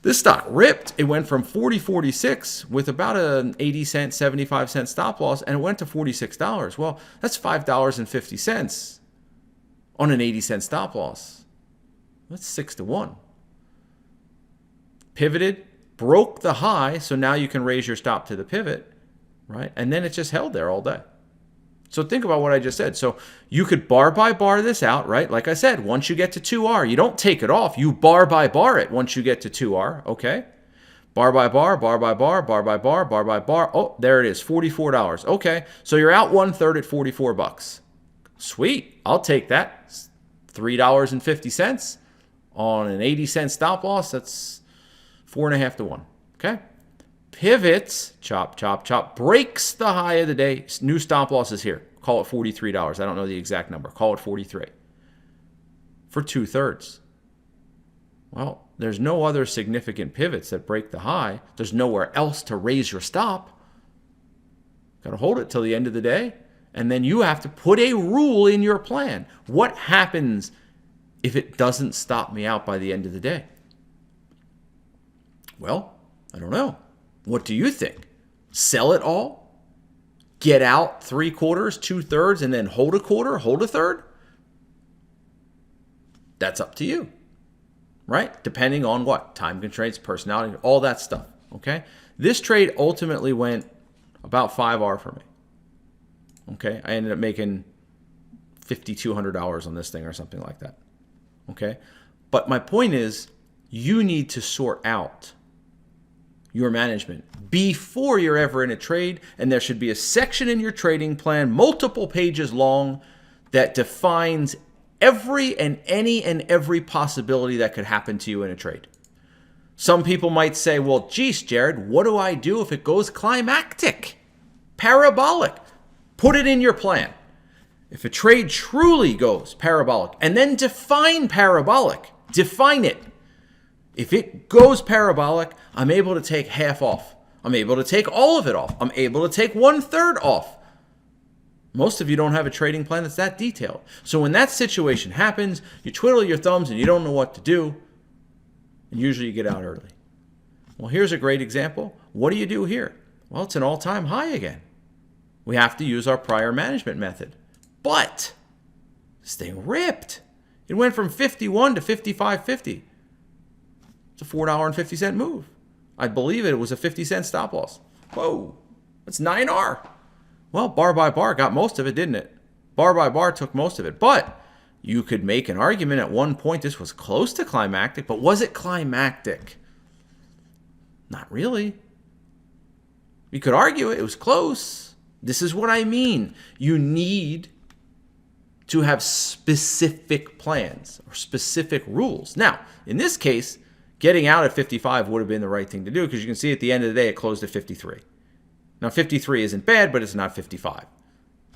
this stock ripped. It went from 40.46 with about an 80-cent, 75-cent stop loss, and it went to $46. Well, that's $5.50 on an 80-cent stop loss. That's 6-1. Pivoted, broke the high, so now you can raise your stop to the pivot, right? And then it just held there all day. So think about what I just said. So you could bar by bar this out, right? Like I said, once you get to 2R, you don't take it off. You bar by bar it once you get to 2R, okay? Bar by bar, bar by bar, bar by bar, bar by bar. Oh, there it is, $44. Okay, so you're out 1/3 at $44. Sweet, I'll take that. It's $3.50 on an 80-cent stop loss. That's 4.5 to 1, okay? Pivots, chop, chop, chop, breaks the high of the day. New stop loss is here. Call it $43. I don't know the exact number. Call it 43 for 2/3. Well, there's no other significant pivots that break the high. There's nowhere else to raise your stop. Got to hold it till the end of the day. And then you have to put a rule in your plan. What happens if it doesn't stop me out by the end of the day? Well, I don't know. What do you think? Sell it all? Get out 3/4, 2/3, and then hold a quarter, hold a third? That's up to you, right? Depending on what? Time constraints, personality, all that stuff, okay? This trade ultimately went about 5R for me, okay? I ended up making $5,200 on this thing or something like that, okay? But my point is, you need to sort out your management before you're ever in a trade, and there should be a section in your trading plan, multiple pages long, that defines every and any and every possibility that could happen to you in a trade. Some people might say, well, geez, Jared, what do I do if it goes climactic, parabolic? Put it in your plan. If a trade truly goes parabolic, and then define parabolic, define it. If it goes parabolic, I'm able to take half off. I'm able to take all of it off. I'm able to take 1/3 off. Most of you don't have a trading plan that's that detailed. So when that situation happens, you twiddle your thumbs and you don't know what to do, and usually you get out early. Well, here's a great example. What do you do here? Well, it's an all-time high again. We have to use our prior management method. But this thing ripped. It went from 51 to 55.50. It's a $4.50 move. I believe it was a 50-cent stop loss. Whoa, that's 9R. Well, bar by bar got most of it, didn't it? Bar by bar took most of it. But you could make an argument at one point this was close to climactic, but was it climactic? Not really. You could argue it was close. This is what I mean. You need to have specific plans or specific rules. Now, in this case, getting out at 55 would have been the right thing to do because you can see at the end of the day, it closed at 53. Now, 53 isn't bad, but it's not 55.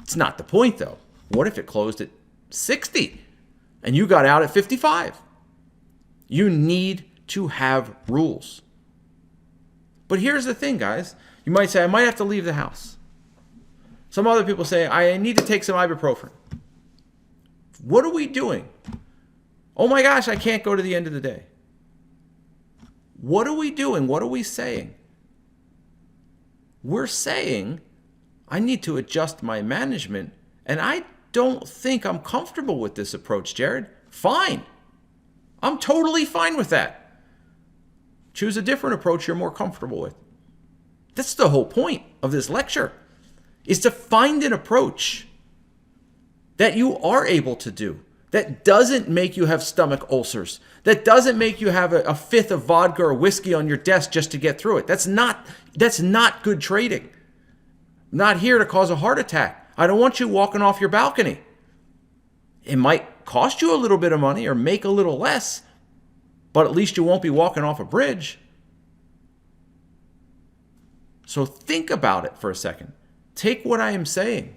It's not the point, though. What if it closed at 60 and you got out at 55? You need to have rules. But here's the thing, guys. You might say, I might have to leave the house. Some other people say, I need to take some ibuprofen. What are we doing? Oh my gosh, I can't go to the end of the day. What are we doing? What are we saying? We're saying, I need to adjust my management, and I don't think I'm comfortable with this approach, Jared. Fine. I'm totally fine with that. Choose a different approach you're more comfortable with. That's the whole point of this lecture, is to find an approach that you are able to do, that doesn't make you have stomach ulcers, that doesn't make you have a fifth of vodka or whiskey on your desk just to get through it. That's not good trading. I'm not here to cause a heart attack. I don't want you walking off your balcony. It might cost you a little bit of money or make a little less, but at least you won't be walking off a bridge. So think about it for a second. Take what I am saying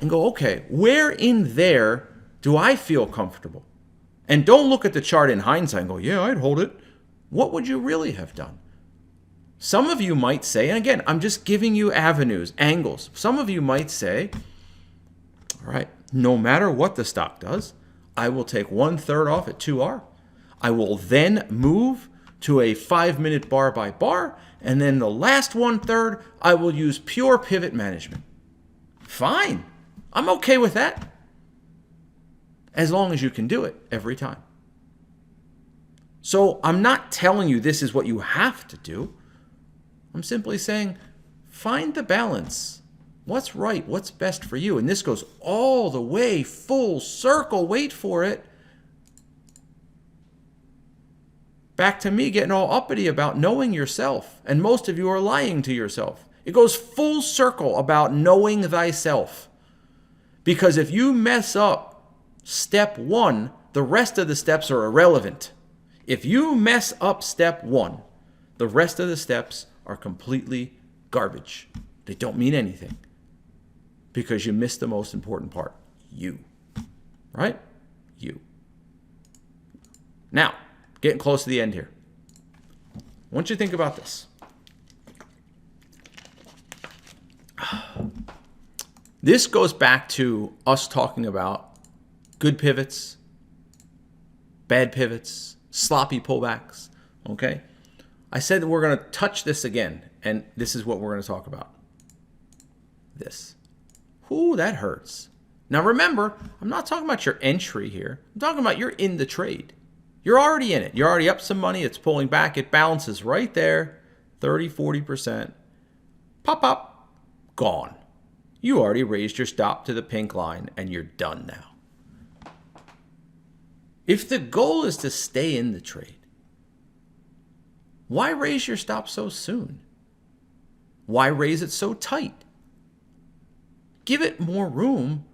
and go, okay, where in there do I feel comfortable? And don't look at the chart in hindsight and go, yeah, I'd hold it. What would you really have done? Some of you might say, and again, I'm just giving you avenues, angles. Some of you might say, all right, no matter what the stock does, I will take 1/3 off at 2R. I will then move to a 5-minute bar by bar, and then the last 1/3, I will use pure pivot management. Fine. I'm okay with that. As long as you can do it every time. So I'm not telling you this is what you have to do. I'm simply saying, find the balance. What's right? What's best for you? And this goes all the way full circle. Wait for it. Back to me getting all uppity about knowing yourself. And most of you are lying to yourself. It goes full circle about knowing thyself. Because if you mess up step 1, the rest of the steps are irrelevant. If you mess up step 1, the rest of the steps are completely garbage. They don't mean anything. Because you missed the most important part. You. Right? You. Now, getting close to the end here. I want you to think about this. This goes back to us talking about good pivots, bad pivots, sloppy pullbacks, okay? I said that we're going to touch this again, and this is what we're going to talk about. This. Ooh, that hurts. Now remember, I'm not talking about your entry here. I'm talking about you're in the trade. You're already in it. You're already up some money. It's pulling back. It bounces right there, 30, 40%. Pop up, gone. You already raised your stop to the pink line, and you're done now. If the goal is to stay in the trade, why raise your stop so soon? Why raise it so tight? Give it more room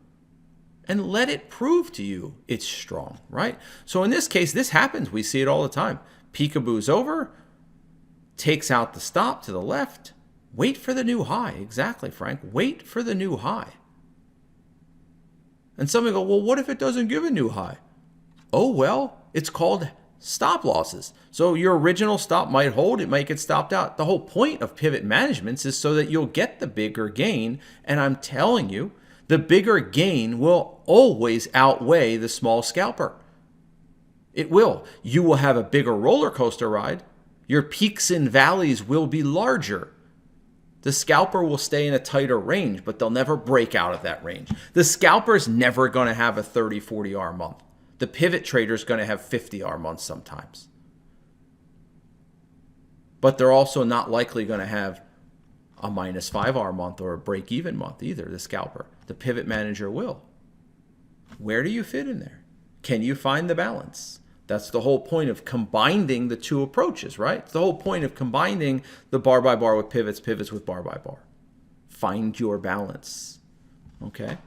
and let it prove to you it's strong, right? So in this case, this happens. We see it all the time. Peekaboo's over, takes out the stop to the left. Wait for the new high. Exactly, Frank. Wait for the new high. And somebody go, well, what if it doesn't give a new high? Oh, well, it's called stop losses. So your original stop might hold, it might get stopped out. The whole point of pivot managements is so that you'll get the bigger gain. And I'm telling you, the bigger gain will always outweigh the small scalper. It will. You will have a bigger roller coaster ride. Your peaks and valleys will be larger. The scalper will stay in a tighter range, but they'll never break out of that range. The scalper is never going to have a 30, 40R month. The pivot trader is going to have 50R months sometimes. But they're also not likely going to have a minus 5R month or a break-even month either, the scalper. The pivot manager will. Where do you fit in there? Can you find the balance? That's the whole point of combining the two approaches, right? It's the whole point of combining the bar by bar with pivots, pivots with bar by bar. Find your balance, okay?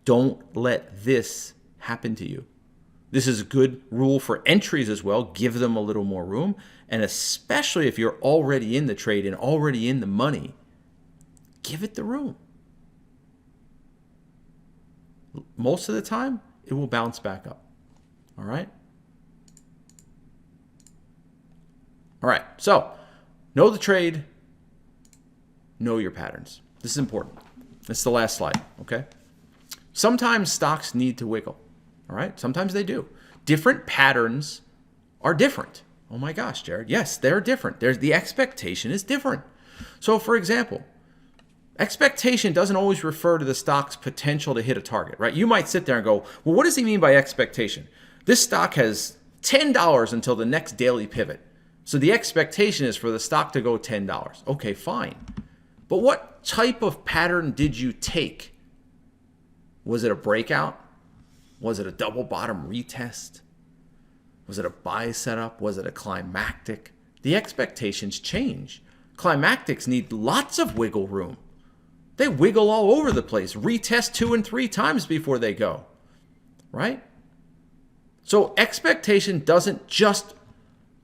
Don't let this happen to you. This is a good rule for entries as well. Give them a little more room. And especially if you're already in the trade and already in the money, give it the room. Most of the time, it will bounce back up. All right? All right, so know the trade, know your patterns. This is important. This is the last slide, okay? Sometimes stocks need to wiggle, all right? Sometimes they do. Different patterns are different. Oh my gosh, Jared. Yes, they're different. The expectation is different. So for example, expectation doesn't always refer to the stock's potential to hit a target, right? You might sit there and go, well, what does he mean by expectation? This stock has $10 until the next daily pivot. So the expectation is for the stock to go $10. Okay, fine. But what type of pattern did you take? Was it a breakout? Was it a double bottom retest? Was it a buy setup? Was it a climactic? The expectations change. Climactics need lots of wiggle room. They wiggle all over the place, retest 2 and 3 times before they go, right? So expectation doesn't just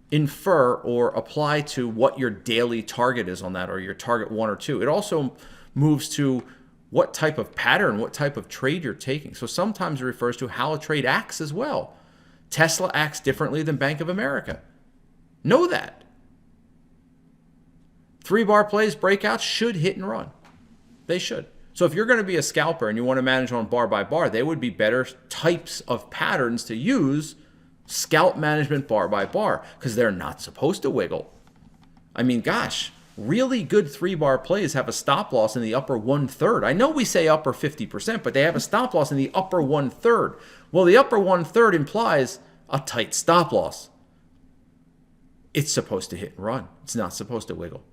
infer or apply to what your daily target is on that or your target 1 or 2. It also moves to what type of pattern, what type of trade you're taking. So sometimes it refers to how a trade acts as well. Tesla acts differently than Bank of America. Know that. 3-bar plays, breakouts should hit and run. They should. So if you're going to be a scalper and you want to manage on bar by bar, they would be better types of patterns to use. Scalp management bar by bar, because they're not supposed to wiggle. I mean, gosh, really good 3-bar plays have a stop loss in the upper 1/3. I know we say upper 50%, but they have a stop loss in the upper 1/3. Well, the upper 1/3 implies a tight stop loss. It's supposed to hit and run. It's not supposed to wiggle.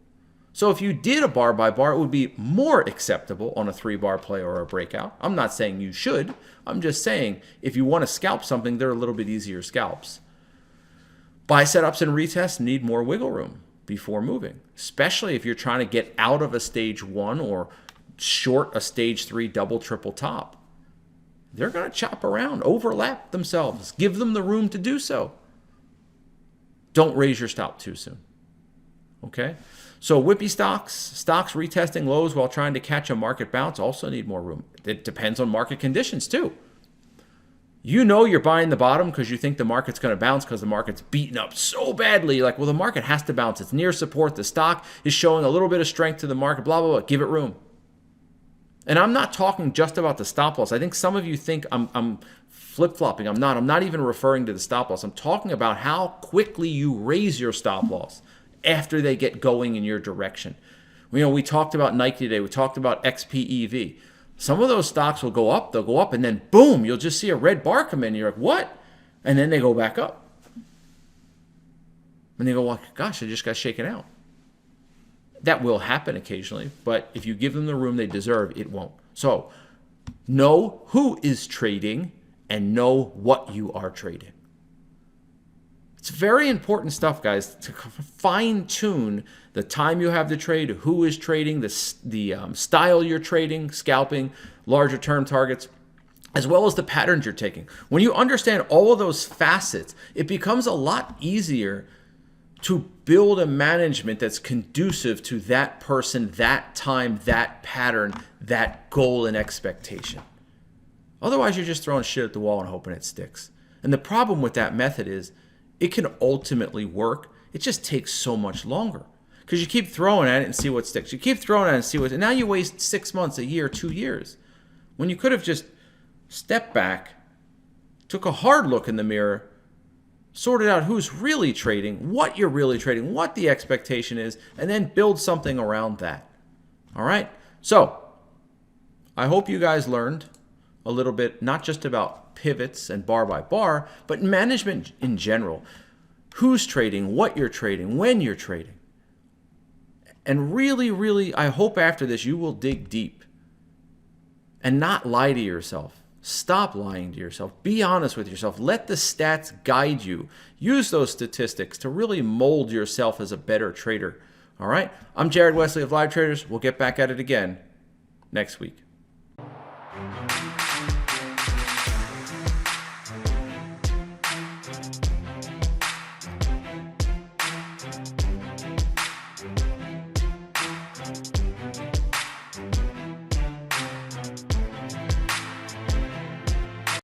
So if you did a bar by bar, it would be more acceptable on a 3-bar play or a breakout. I'm not saying you should. I'm just saying if you want to scalp something, they're a little bit easier scalps. Buy setups and retests need more wiggle room before moving, especially if you're trying to get out of a stage 1 or short a stage 3 double, triple top. They're going to chop around, overlap themselves. Give them the room to do so. Don't raise your stop too soon. Okay? So whippy stocks retesting lows while trying to catch a market bounce also need more room. It depends on market conditions too. You know you're buying the bottom because you think the market's going to bounce because the market's beaten up so badly. You're like, well, the market has to bounce. It's near support. The stock is showing a little bit of strength to the market, blah, blah, blah. Give it room. And I'm not talking just about the stop loss. I think some of you think I'm flip-flopping. I'm not. I'm not even referring to the stop loss. I'm talking about how quickly you raise your stop loss after they get going in your direction. You know, we talked about Nike today. We talked about XPEV. Some of those stocks will go up. They'll go up, and then boom, you'll just see a red bar come in. And you're like, what? And then they go back up. And they go, well, gosh, I just got shaken out. That will happen occasionally, but if you give them the room they deserve, it won't. So know who is trading and know what you are trading. It's very important stuff, guys, to fine-tune the time you have to trade, who is trading, the style you're trading, scalping, larger term targets. as well as the patterns you're taking. When you understand all of those facets, it becomes a lot easier to build a management that's conducive to that person, that time, that pattern, that goal and expectation. Otherwise, you're just throwing shit at the wall and hoping it sticks. And the problem with that method is it can ultimately work. It just takes so much longer because you keep throwing at it and see what sticks. You keep throwing at it and see what, and now you waste 6 months, a year, 2 years, when you could have just stepped back, took a hard look in the mirror, sorted out who's really trading, what you're really trading, what the expectation is, and then build something around that. All right? So, I hope you guys learned a little bit, not just about pivots and bar by bar, but management in general. Who's trading, what you're trading, when you're trading. And really, really, I hope after this you will dig deep and not lie to yourself. Stop lying to yourself. Be honest with yourself. Let the stats guide you. Use those statistics to really mold yourself as a better trader. All right? I'm Jared Wesley of Live Traders. We'll get back at it again next week.